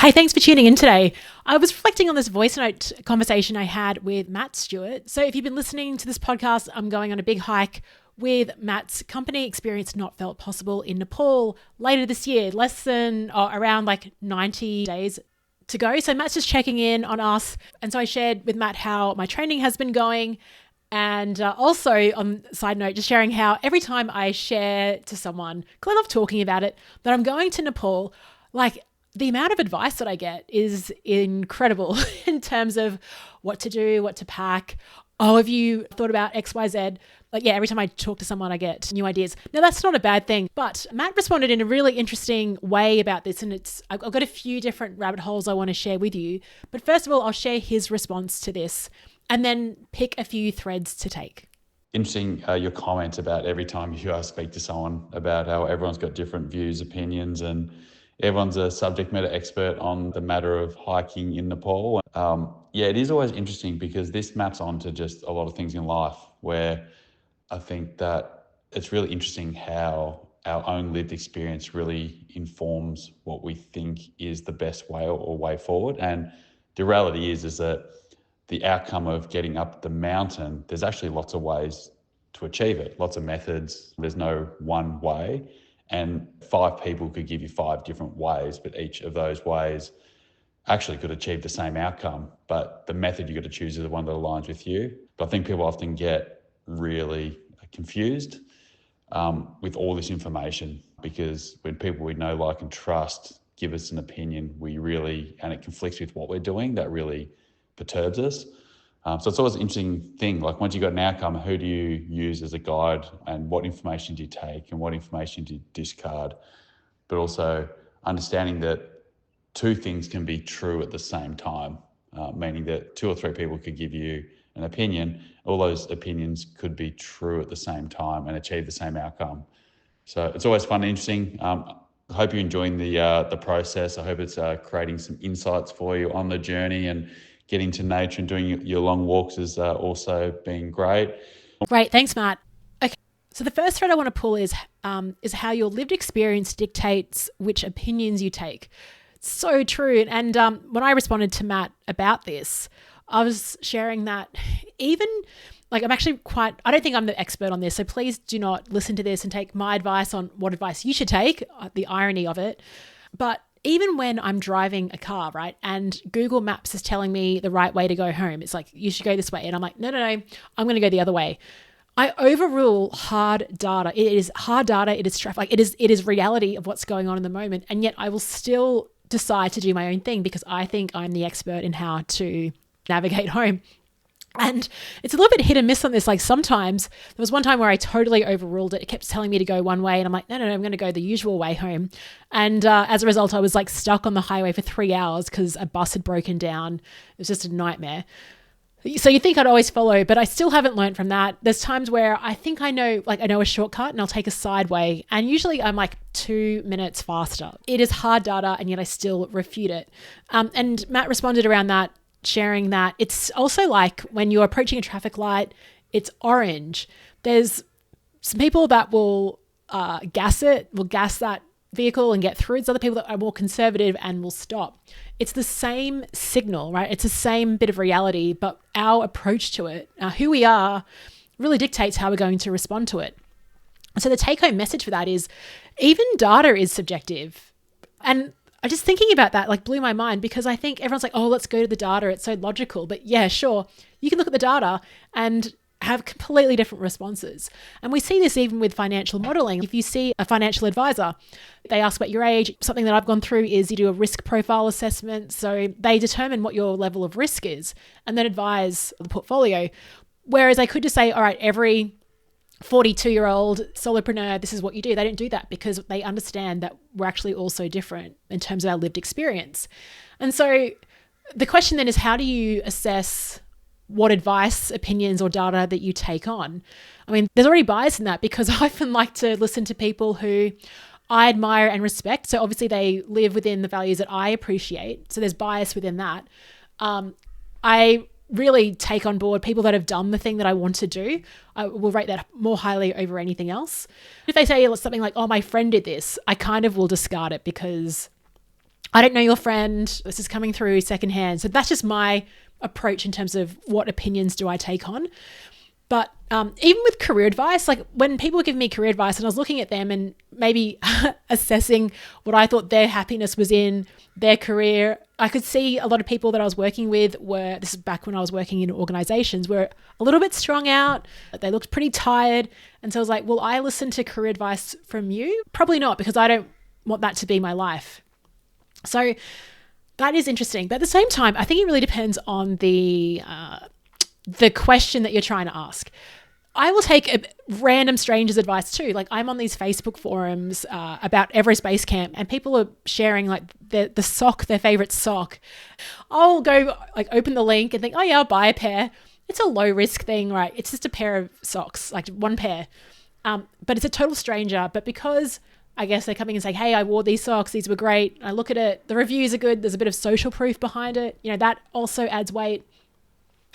Hey, thanks for tuning in today. I was reflecting on this voice note conversation I had with Matt Stewart. So if you've been listening to this podcast, I'm going on a big hike with Matt's company, Experience Not Felt Possible in Nepal later this year, around 90 days to go. So Matt's just checking in on us. And so I shared with Matt how my training has been going. And also, on side note, just sharing how every time I share to someone, because I love talking about it, that I'm going to Nepal, the amount of advice that I get is incredible in terms of what to do, what to pack. Oh, have you thought about X, Y, Z? Every time I talk to someone, I get new ideas. Now, that's not a bad thing, but Matt responded in a really interesting way about this. And I've got a few different rabbit holes I want to share with you. But first of all, I'll share his response to this and then pick a few threads to take. Interesting your comment about every time you speak to someone about how everyone's got different views, opinions, and everyone's a subject matter expert on the matter of hiking in Nepal. It is always interesting because this maps onto just a lot of things in life where I think that it's really interesting how our own lived experience really informs what we think is the best way or way forward. And the reality is that the outcome of getting up the mountain, there's actually lots of ways to achieve it, lots of methods. There's no one way. And 5 people could give you 5 different ways, but each of those ways actually could achieve the same outcome. But the method you got to choose is the one that aligns with you. But I think people often get really confused with all this information, because when people we know, like, and trust give us an opinion, and it conflicts with what we're doing, that really perturbs us. So it's always an interesting thing. Like, once you've got an outcome, who do you use as a guide, and what information do you take and what information do you discard? But also understanding that 2 things can be true at the same time, meaning that 2 or 3 people could give you an opinion. All those opinions could be true at the same time and achieve the same outcome. So it's always fun and interesting. I hope you're enjoying the process. I hope it's creating some insights for you on the journey, and getting to nature and doing your long walks has also been great. Great. Thanks, Matt. Okay. So the first thread I want to pull is how your lived experience dictates which opinions you take. So true. And when I responded to Matt about this, I was sharing that even I don't think I'm the expert on this. So please do not listen to this and take my advice on what advice you should take, the irony of it. But even when I'm driving a car, right, and Google Maps is telling me the right way to go home, it's like, you should go this way. And I'm like, no, I'm going to go the other way. I overrule hard data. It is hard data. It is traffic. It is reality of what's going on in the moment. And yet I will still decide to do my own thing because I think I'm the expert in how to navigate home. And it's a little bit hit and miss on this. Like, sometimes there was one time where I totally overruled it. It kept telling me to go one way, and I'm like, no, I'm going to go the usual way home. And as a result, I was stuck on the highway for 3 hours because a bus had broken down. It was just a nightmare. So you think I'd always follow, but I still haven't learned from that. There's times where I think I know a shortcut, and I'll take a side way. And usually I'm 2 minutes faster. It is hard data, and yet I still refute it. And Matt responded around that, sharing that it's also like when you're approaching a traffic light, it's orange. There's some people that will gas that vehicle and get through. There's other people that are more conservative and will stop. It's the same signal, right? It's the same bit of reality, but our approach to it, who we are, really dictates how we're going to respond to it. So the take-home message for that is even data is subjective. And I just thinking about that blew my mind, because I think everyone's like, oh, let's go to the data. It's so logical. But yeah, sure. You can look at the data and have completely different responses. And we see this even with financial modeling. If you see a financial advisor, they ask about your age. Something that I've gone through is you do a risk profile assessment. So they determine what your level of risk is and then advise the portfolio. Whereas I could just say, all right, every 42-year-old solopreneur, this is what you do. They don't do that because they understand that we're actually all so different in terms of our lived experience. And so the question then is, how do you assess what advice, opinions, or data that you take on? I mean, there's already bias in that, because I often like to listen to people who I admire and respect. So obviously they live within the values that I appreciate. So there's bias within that. I really take on board people that have done the thing that I want to do. I will rate that more highly over anything else. If they say something like, oh, my friend did this, I kind of will discard it because I don't know your friend. This is coming through secondhand. So that's just my approach in terms of what opinions do I take on. But even with career advice, like when people give me career advice and I was looking at them and maybe assessing what I thought their happiness was in their career, I could see a lot of people that I was working with were, this is back when I was working in organizations, were a little bit strung out. They looked pretty tired. And so I was like, will I listen to career advice from you? Probably not, because I don't want that to be my life. So that is interesting. But at the same time, I think it really depends on the question that you're trying to ask. I will take a random stranger's advice too. Like I'm on these Facebook forums about Everest Base Camp, and people are sharing like the sock, their favorite sock. I'll go like open the link and think, oh yeah, I'll buy a pair. It's a low risk thing, right? It's just a pair of socks, like one pair. But it's a total stranger. But because I guess they're coming and saying, hey, I wore these socks, these were great. I look at it, the reviews are good. There's a bit of social proof behind it. You know, that also adds weight.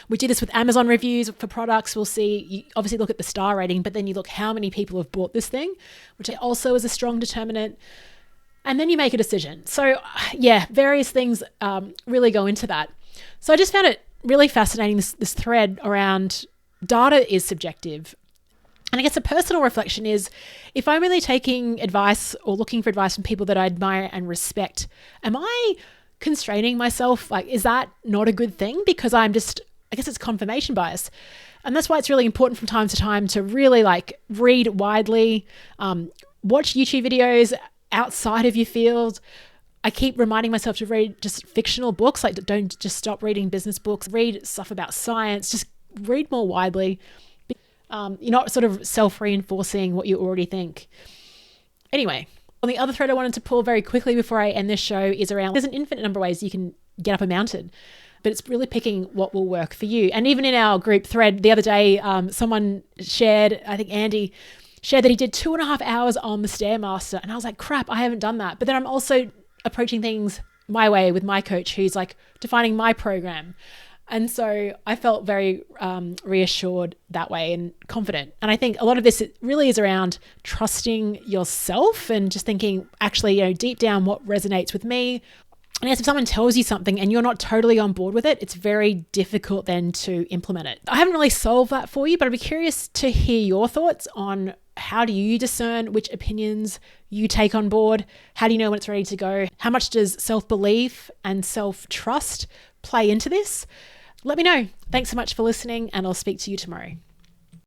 We do this with Amazon reviews for products. We'll see, you obviously look at the star rating, but then you look how many people have bought this thing, which also is a strong determinant. And then you make a decision. So yeah, various things really go into that. So I just found it really fascinating, this thread around data is subjective. And I guess a personal reflection is, if I'm really taking advice or looking for advice from people that I admire and respect, am I constraining myself? Like, is that not a good thing? Because I guess it's confirmation bias. And that's why it's really important from time to time to really like read widely, watch YouTube videos outside of your field. I keep reminding myself to read just fictional books. Like don't just stop reading business books, read stuff about science, just read more widely. You're not sort of self-reinforcing what you already think. Anyway, on the other thread I wanted to pull very quickly before I end this show is around, there's an infinite number of ways you can get up a mountain, but it's really picking what will work for you. And even in our group thread the other day, someone shared, I think Andy shared that he did 2.5 hours on the StairMaster. And I was like, crap, I haven't done that. But then I'm also approaching things my way with my coach, who's like defining my program. And so I felt very reassured that way and confident. And I think a lot of this really is around trusting yourself and just thinking, actually, you know, deep down, what resonates with me. And yes, if someone tells you something and you're not totally on board with it, it's very difficult then to implement it. I haven't really solved that for you, but I'd be curious to hear your thoughts on how do you discern which opinions you take on board? How do you know when it's ready to go? How much does self-belief and self-trust play into this? Let me know. Thanks so much for listening, and I'll speak to you tomorrow.